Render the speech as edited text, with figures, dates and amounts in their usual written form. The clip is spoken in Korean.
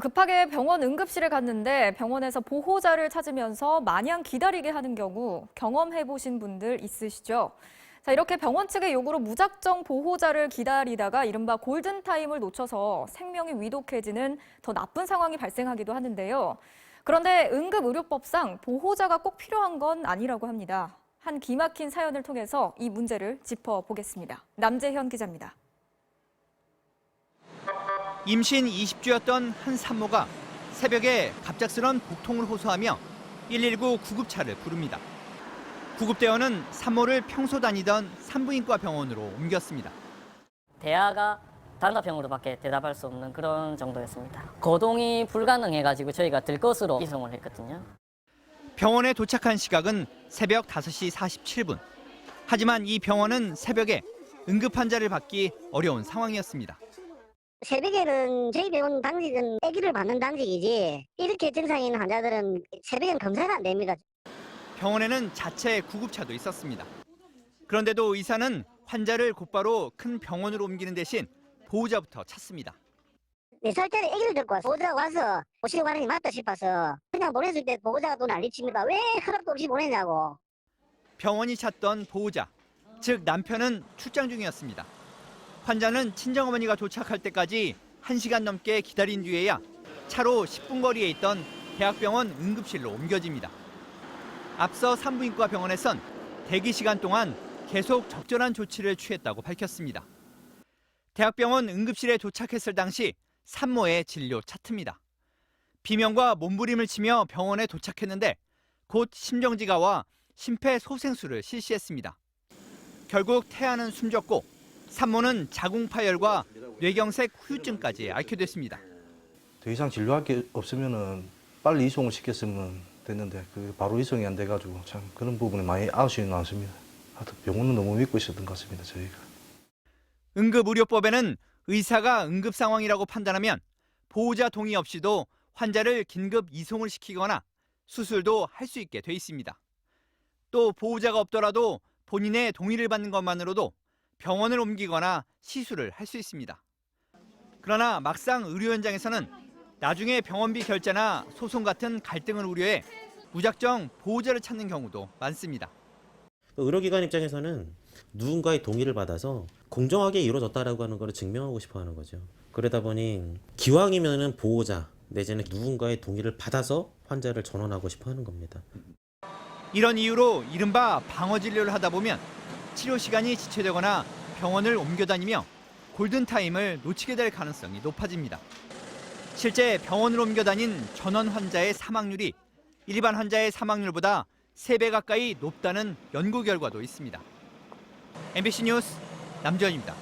급하게 병원 응급실에 갔는데 병원에서 보호자를 찾으면서 마냥 기다리게 하는 경우 경험해보신 분들 있으시죠? 이렇게 병원 측의 요구로 무작정 보호자를 기다리다가 이른바 골든타임을 놓쳐서 생명이 위독해지는 더 나쁜 상황이 발생하기도 하는데요. 그런데 응급의료법상 보호자가 꼭 필요한 건 아니라고 합니다. 한 기막힌 사연을 통해서 이 문제를 짚어보겠습니다. 남재현 기자입니다. 임신 20주였던 한 산모가 새벽에 갑작스런 복통을 호소하며 119 구급차를 부릅니다. 구급대원은 산모를 평소 다니던 산부인과 병원으로 옮겼습니다. 대화가 단답형으로밖에 대답할 수 없는 그런 정도였습니다. 거동이 불가능해가지고 저희가 들것으로 이송을 했거든요. 병원에 도착한 시각은 새벽 5시 47분. 하지만 이 병원은 새벽에 응급 환자를 받기 어려운 상황이었습니다. 새벽에는 저희 병원 당직은 아기를 받는 당직이지 이렇게 증상이 있는 환자들은 새벽에는 검사가 안 됩니다. 병원에는 자체 구급차도 있었습니다. 그런데도 의사는 환자를 곧바로 큰 병원으로 옮기는 대신 보호자부터 찾습니다. 4살짜리 아기를 데리고 와서 보호자가 와서 오시려고 하는 게 맞다 싶어서 그냥 보냈을 때 보호자가 또 난리칩니다. 왜 허락도 없이 보내냐고. 병원이 찾던 보호자, 즉 남편은 출장 중이었습니다. 환자는 친정어머니가 도착할 때까지 1시간 넘게 기다린 뒤에야 차로 10분 거리에 있던 대학병원 응급실로 옮겨집니다. 앞서 산부인과 병원에선 대기 시간 동안 계속 적절한 조치를 취했다고 밝혔습니다. 대학병원 응급실에 도착했을 당시 산모의 진료 차트입니다. 비명과 몸부림을 치며 병원에 도착했는데 곧 심정지가와 심폐소생술을 실시했습니다. 결국 태아는 숨졌고 산모는 자궁파열과 뇌경색 후유증까지 앓게 됐습니다. 더 이상 진료할 게 없으면은 빨리 이송을 시켰으면 됐는데 그게 바로 이송이 안 돼가지고 참 그런 부분에 많이 아쉬움이 많습니다. 하여튼 병원은 너무 믿고 있었던 것 같습니다, 저희가. 응급의료법에는 의사가 응급 상황이라고 판단하면 보호자 동의 없이도 환자를 긴급 이송을 시키거나 수술도 할 수 있게 돼 있습니다. 또 보호자가 없더라도 본인의 동의를 받는 것만으로도 병원을 옮기거나 시술을 할 수 있습니다. 그러나 막상 의료 현장에서는 나중에 병원비 결제나 소송 같은 갈등을 우려해 무작정 보호자를 찾는 경우도 많습니다. 의료기관 입장에서는 누군가의 동의를 받아서 공정하게 이루어졌다라고 하는 걸 증명하고 싶어 하는 거죠. 그러다 보니 기왕이면은 보호자 내지는 누군가의 동의를 받아서 환자를 전원하고 싶어 하는 겁니다. 이런 이유로 이른바 방어 진료를 하다 보면 치료 시간이 지체되거나 병원을 옮겨 다니며 골든타임을 놓치게 될 가능성이 높아집니다. 실제 병원을 옮겨 다닌 전원 환자의 사망률이 일반 환자의 사망률보다 3배 가까이 높다는 연구 결과도 있습니다. MBC 뉴스 남재현입니다.